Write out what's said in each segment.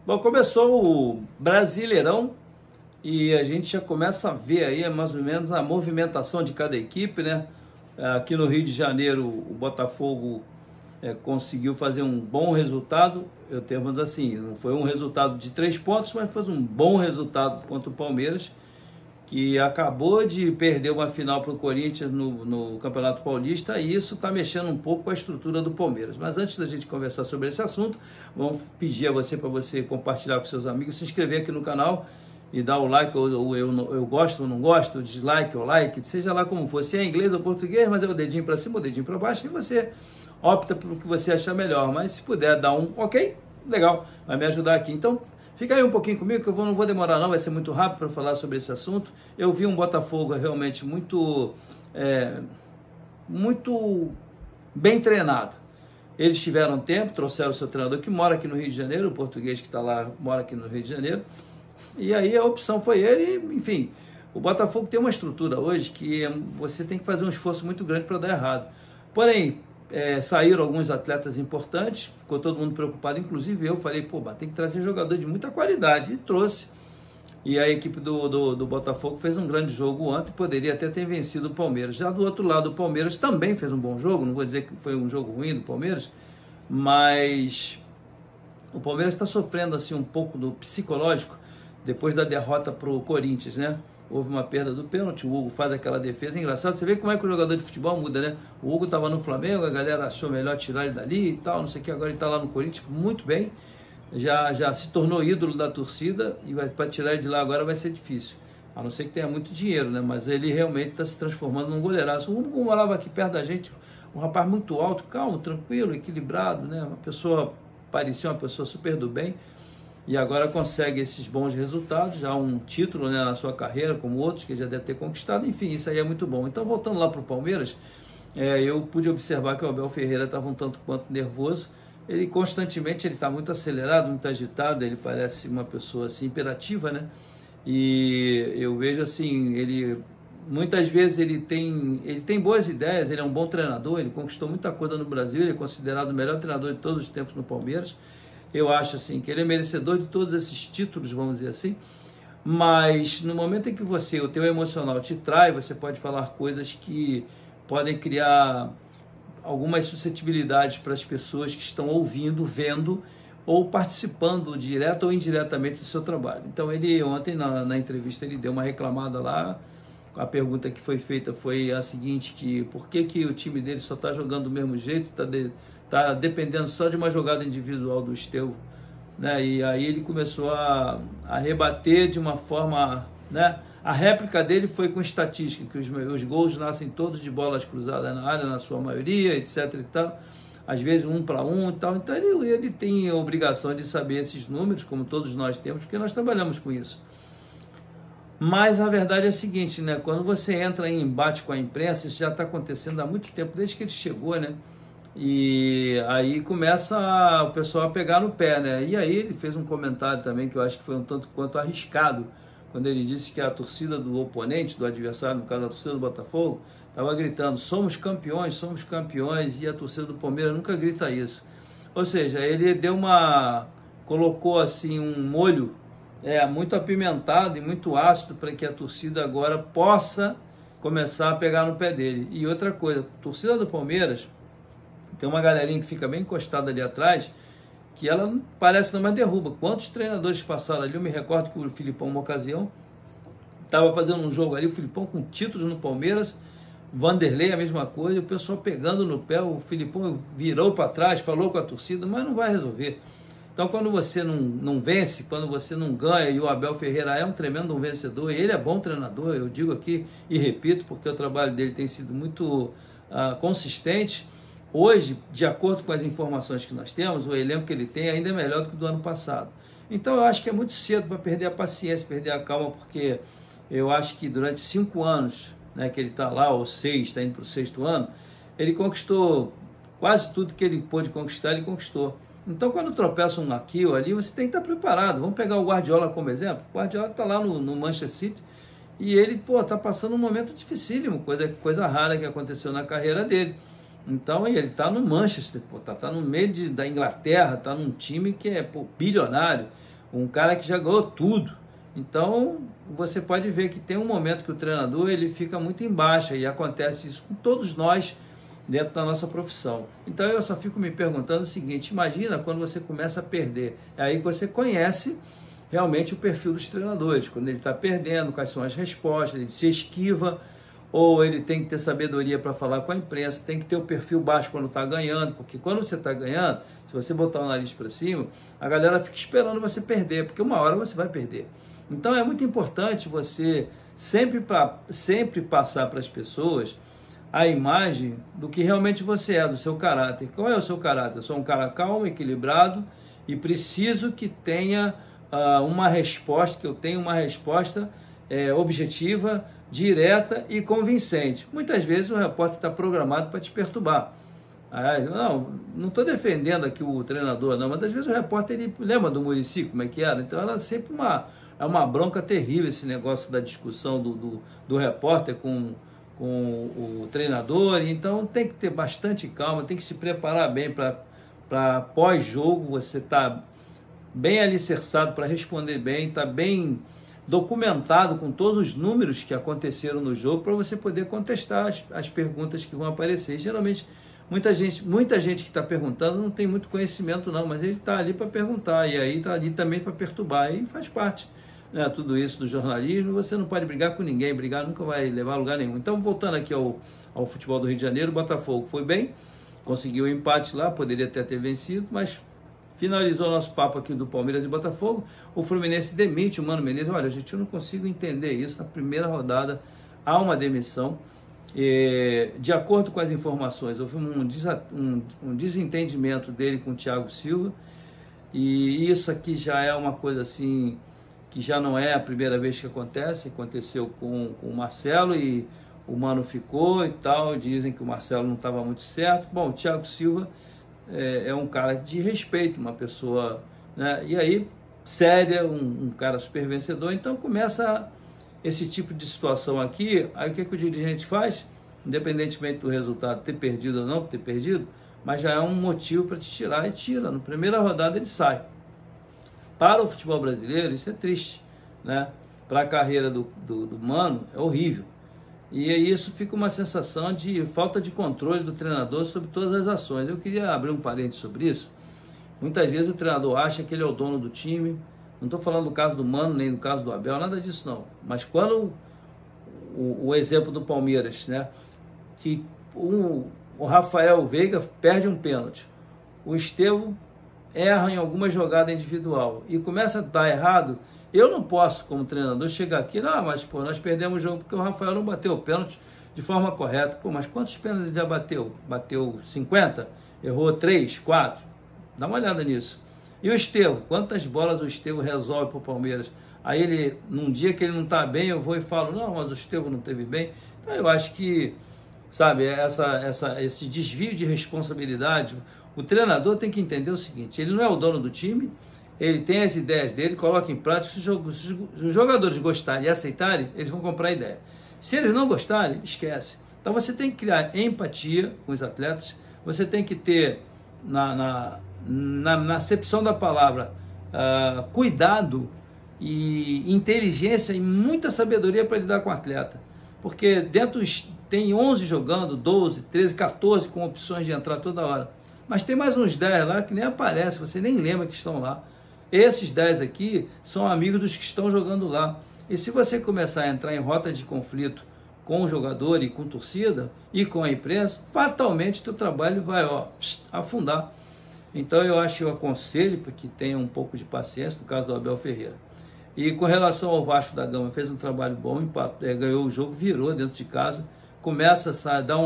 Bom, começou o Brasileirão e a gente já começa a ver aí mais ou menos a movimentação de cada equipe, né? Aqui no Rio de Janeiro, o Botafogo conseguiu fazer um bom resultado. Eu temos assim, não foi um resultado de 3 pontos, mas foi um bom resultado contra o Palmeiras, que acabou de perder uma final para o Corinthians no Campeonato Paulista, e isso está mexendo um pouco com a estrutura do Palmeiras. Mas antes da gente conversar sobre esse assunto, vamos pedir a você para você compartilhar com seus amigos, se inscrever aqui no canal e dar o like, ou eu gosto ou não gosto, dislike ou like, seja lá como for, se é inglês ou português, mas é o dedinho para cima ou o dedinho para baixo, e você opta pelo que você achar melhor. Mas se puder dar um ok, legal, vai me ajudar aqui. Então, fica aí um pouquinho comigo, que eu não vou demorar não, vai ser muito rápido para falar sobre esse assunto. Eu vi um Botafogo realmente muito bem treinado. Eles tiveram tempo, trouxeram o seu treinador que mora aqui no Rio de Janeiro, o português que está lá, mora aqui no Rio de Janeiro. E aí a opção foi ele, enfim. O Botafogo tem uma estrutura hoje que você tem que fazer um esforço muito grande para dar errado. Porém, saíram alguns atletas importantes, ficou todo mundo preocupado, inclusive eu falei, pô, tem que trazer jogador de muita qualidade, e trouxe. E a equipe do Botafogo fez um grande jogo ontem, poderia até ter vencido o Palmeiras. Já do outro lado, o Palmeiras também fez um bom jogo, não vou dizer que foi um jogo ruim do Palmeiras, mas o Palmeiras está sofrendo assim um pouco do psicológico depois da derrota para o Corinthians, né? Houve uma perda do pênalti, o Hugo faz aquela defesa, é engraçado, você vê como é que o jogador de futebol muda, né? O Hugo estava no Flamengo, a galera achou melhor tirar ele dali e tal, não sei o que, agora ele está lá no Corinthians, muito bem, já se tornou ídolo da torcida, e para tirar ele de lá agora vai ser difícil, a não ser que tenha muito dinheiro, né? Mas ele realmente está se transformando num goleiraço. O Hugo morava aqui perto da gente, um rapaz muito alto, calmo, tranquilo, equilibrado, né? Parecia uma pessoa super do bem, e agora consegue esses bons resultados, já um título, né, na sua carreira, como outros que ele já deve ter conquistado, enfim, isso aí é muito bom. Então, voltando lá para o Palmeiras, eu pude observar que o Abel Ferreira estava um tanto quanto nervoso, ele constantemente está muito acelerado, muito agitado, ele parece uma pessoa assim, imperativa, né, e eu vejo assim, muitas vezes ele tem boas ideias, ele é um bom treinador, ele conquistou muita coisa no Brasil, ele é considerado o melhor treinador de todos os tempos no Palmeiras. Eu acho assim que ele é merecedor de todos esses títulos, vamos dizer assim, mas no momento em que o teu emocional te trai, você pode falar coisas que podem criar algumas suscetibilidades para as pessoas que estão ouvindo, vendo ou participando direto ou indiretamente do seu trabalho. Então ele ontem na entrevista ele deu uma reclamada lá. A pergunta que foi feita foi a seguinte, que por que o time dele só está jogando do mesmo jeito, está dependendo só de uma jogada individual do Estevão, né? E aí ele começou a rebater de uma forma, né? A réplica dele foi com estatística, que os gols nascem todos de bolas cruzadas na área, na sua maioria, etc e tal, às vezes 1 para 1 e tal. Então ele tem a obrigação de saber esses números, como todos nós temos, porque nós trabalhamos com isso. Mas a verdade é a seguinte, né? Quando você entra em embate com a imprensa, isso já está acontecendo há muito tempo, desde que ele chegou, né? E aí começa o pessoal a pegar no pé, né? E aí ele fez um comentário também que eu acho que foi um tanto quanto arriscado, quando ele disse que a torcida do oponente, do adversário, no caso a torcida do Botafogo, estava gritando, somos campeões, e a torcida do Palmeiras nunca grita isso. Ou seja, ele colocou assim um molho muito apimentado e muito ácido para que a torcida agora possa começar a pegar no pé dele. E outra coisa, a torcida do Palmeiras tem uma galerinha que fica bem encostada ali atrás, que ela parece não mais derruba. Quantos treinadores passaram ali? Eu me recordo que o Filipão, uma ocasião, estava fazendo um jogo ali, o Filipão com títulos no Palmeiras, Vanderlei a mesma coisa, o pessoal pegando no pé, o Filipão virou para trás, falou com a torcida, mas não vai resolver. Então, quando você não vence, quando você não ganha, e o Abel Ferreira é um tremendo vencedor, e ele é bom treinador, eu digo aqui e repito, porque o trabalho dele tem sido muito consistente. Hoje, de acordo com as informações que nós temos, o elenco que ele tem ainda é melhor do que o do ano passado. Então, eu acho que é muito cedo para perder a paciência, perder a calma, porque eu acho que durante 5 anos, né, que ele está lá, ou 6, está indo para o 6º ano, ele conquistou quase tudo que ele pôde conquistar, ele conquistou. Então, quando tropeça um aqui ou ali, você tem que estar preparado. Vamos pegar o Guardiola como exemplo. O Guardiola está lá no Manchester City e ele está passando um momento dificílimo, coisa rara que aconteceu na carreira dele. Então ele está no Manchester, está no meio da Inglaterra, está num time que é bilionário. um cara que já ganhou tudo. Então, você pode ver que tem um momento que o treinador ele fica muito em baixa, e acontece isso com todos nós dentro da nossa profissão. Então, eu só fico me perguntando o seguinte: imagina quando você começa a perder. É aí que você conhece realmente o perfil dos treinadores, quando ele está perdendo, quais são as respostas, ele se esquiva, ou ele tem que ter sabedoria para falar com a imprensa, tem que ter o perfil baixo quando está ganhando, porque quando você está ganhando, se você botar o nariz para cima, a galera fica esperando você perder, porque uma hora você vai perder. Então é muito importante você sempre passar para as pessoas a imagem do que realmente você é, do seu caráter. Qual é o seu caráter? Eu sou um cara calmo, equilibrado, e preciso que tenha uma resposta, que eu tenha uma resposta objetiva, direta e convincente. Muitas vezes o repórter está programado para te perturbar. Não estou defendendo aqui o treinador, não, mas às vezes o repórter, ele lembra do Muricy, como é que era? Então era sempre uma bronca terrível esse negócio da discussão do repórter com o treinador. Então tem que ter bastante calma, tem que se preparar bem para pós-jogo você estar bem alicerçado para responder bem, está bem documentado com todos os números que aconteceram no jogo, para você poder contestar as perguntas que vão aparecer. Geralmente, muita gente que está perguntando não tem muito conhecimento não, mas ele está ali para perguntar, e aí está ali também para perturbar, e faz parte, né, tudo isso do jornalismo. Você não pode brigar com ninguém, brigar nunca vai levar a lugar nenhum. Então, voltando aqui ao futebol do Rio de Janeiro, o Botafogo foi bem, conseguiu o empate lá, poderia até ter vencido, mas finalizou o nosso papo aqui do Palmeiras e Botafogo. O Fluminense demite o Mano Menezes. Olha, gente, eu não consigo entender isso. Na primeira rodada há uma demissão. De acordo com as informações, houve um desentendimento dele com o Thiago Silva, e isso aqui já é uma coisa assim, que já não é a primeira vez que acontece. Aconteceu com o Marcelo, e o Mano ficou e tal. Dizem que o Marcelo não estava muito certo. Bom, o Thiago Silva é um cara de respeito, uma pessoa, né, e aí séria, um cara super vencedor. Então começa esse tipo de situação aqui. Aí o que o dirigente faz? Independentemente do resultado, ter perdido ou não ter perdido, mas já é um motivo para te tirar, e tira. Na primeira rodada ele sai. Para o futebol brasileiro isso é triste, né? Para a carreira do Mano é horrível. E isso fica uma sensação de falta de controle do treinador sobre todas as ações. Eu queria abrir um parênteses sobre isso. Muitas vezes o treinador acha que ele é o dono do time. Não estou falando do caso do Mano, nem do caso do Abel, nada disso não. Mas quando o exemplo do Palmeiras, né, que o Rafael Veiga perde um pênalti, o Estevão erra em alguma jogada individual e começa a dar errado, eu não posso, como treinador, chegar aqui, mas nós perdemos o jogo porque o Rafael não bateu o pênalti de forma correta. Mas quantos pênaltis ele já bateu? Bateu 50? Errou 3, 4? Dá uma olhada nisso. E o Estevão? Quantas bolas o Estevão resolve para o Palmeiras? Aí ele, num dia que ele não está bem, eu vou e falo, não, mas o Estevão não esteve bem. Então eu acho que, sabe, esse desvio de responsabilidade, o treinador tem que entender o seguinte: ele não é o dono do time, ele tem as ideias dele, coloca em prática. Se os jogadores gostarem e aceitarem, eles vão comprar a ideia. Se eles não gostarem, esquece. Então você tem que criar empatia com os atletas, você tem que ter, na acepção da palavra, cuidado e inteligência e muita sabedoria para lidar com o atleta. Porque tem 11 jogando, 12, 13, 14 com opções de entrar toda hora. Mas tem mais uns 10 lá que nem aparece, você nem lembra que estão lá. Esses 10 aqui são amigos dos que estão jogando lá. E se você começar a entrar em rota de conflito com o jogador e com a torcida e com a imprensa, fatalmente o teu trabalho vai afundar. Então eu aconselho para que tenha um pouco de paciência, no caso do Abel Ferreira. E com relação ao Vasco da Gama, fez um trabalho bom, ganhou o jogo, virou dentro de casa, começa a dar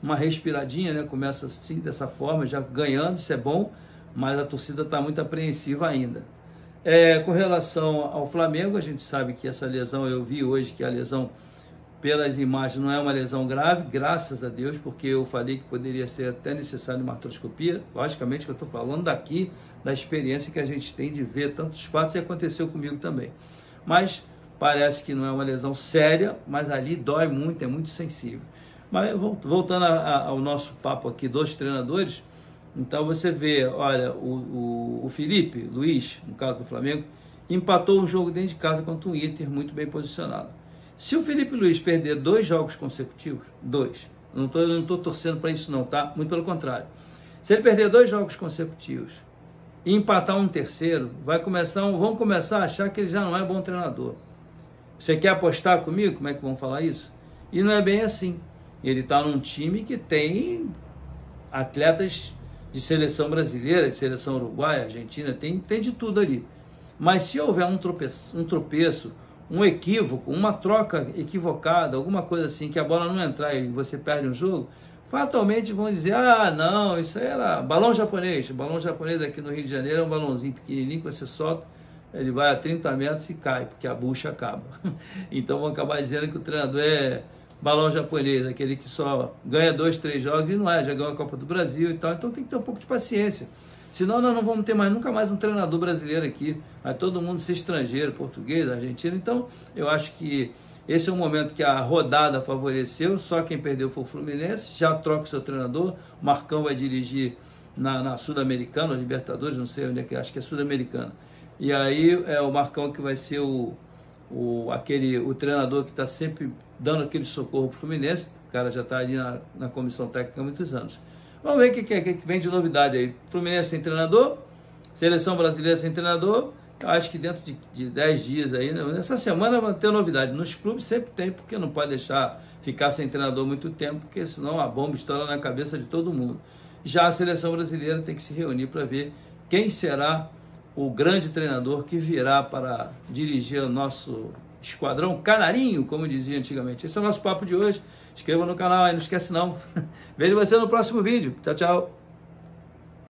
uma respiradinha, né? Começa assim, dessa forma, já ganhando, isso é bom, mas a torcida está muito apreensiva ainda. Com relação ao Flamengo, a gente sabe que essa lesão, eu vi hoje que a lesão, pelas imagens, não é uma lesão grave, graças a Deus, porque eu falei que poderia ser até necessário uma artroscopia. Logicamente que eu estou falando daqui, da experiência que a gente tem de ver tantos fatos, e aconteceu comigo também. Mas parece que não é uma lesão séria, mas ali dói muito, é muito sensível. Mas voltando ao nosso papo aqui dos treinadores, Então você vê, olha, o Felipe Luiz, no caso do Flamengo, empatou um jogo dentro de casa contra o Inter, muito bem posicionado. Se o Felipe Luiz perder 2 jogos consecutivos, 2, não estou torcendo para isso não, tá? Muito pelo contrário. Se ele perder 2 jogos consecutivos e empatar um terceiro, vão começar a achar que ele já não é bom treinador. Você quer apostar comigo? Como é que vão falar isso? E não é bem assim. Ele está num time que tem atletas de seleção brasileira, de seleção uruguaia, argentina, tem de tudo ali. Mas se houver um tropeço, um equívoco, uma troca equivocada, alguma coisa assim, que a bola não entrar e você perde um jogo, fatalmente vão dizer, ah, não, isso aí era balão japonês. O balão japonês aqui no Rio de Janeiro é um balãozinho pequenininho que você solta, ele vai a 30 metros e cai, porque a bucha acaba. Então vão acabar dizendo que o treinador é balão japonês, aquele que só ganha 2, 3 jogos e não é, já ganhou a Copa do Brasil e tal. Então tem que ter um pouco de paciência. Senão nós não vamos ter nunca mais um treinador brasileiro aqui. Vai todo mundo ser estrangeiro, português, argentino. Então eu acho que esse é um momento que a rodada favoreceu, só quem perdeu foi o Fluminense, já troca o seu treinador, o Marcão vai dirigir na Sul-Americana, Libertadores, não sei onde é que, acho que é Sul-Americana. E aí é o Marcão que vai ser o treinador que está sempre dando aquele socorro para o Fluminense, o cara já está ali na comissão técnica há muitos anos. Vamos ver o que vem de novidade aí. Fluminense sem treinador, Seleção Brasileira sem treinador. Eu acho que dentro de 10 dias aí, nessa semana vai ter novidade. Nos clubes sempre tem, porque não pode deixar ficar sem treinador muito tempo, porque senão a bomba estoura na cabeça de todo mundo. Já a Seleção Brasileira tem que se reunir para ver quem será o grande treinador que virá para dirigir o nosso esquadrão canarinho, como dizia antigamente. Esse é o nosso papo de hoje. Inscreva no canal aí, não esquece não. Vejo você no próximo vídeo. Tchau, tchau.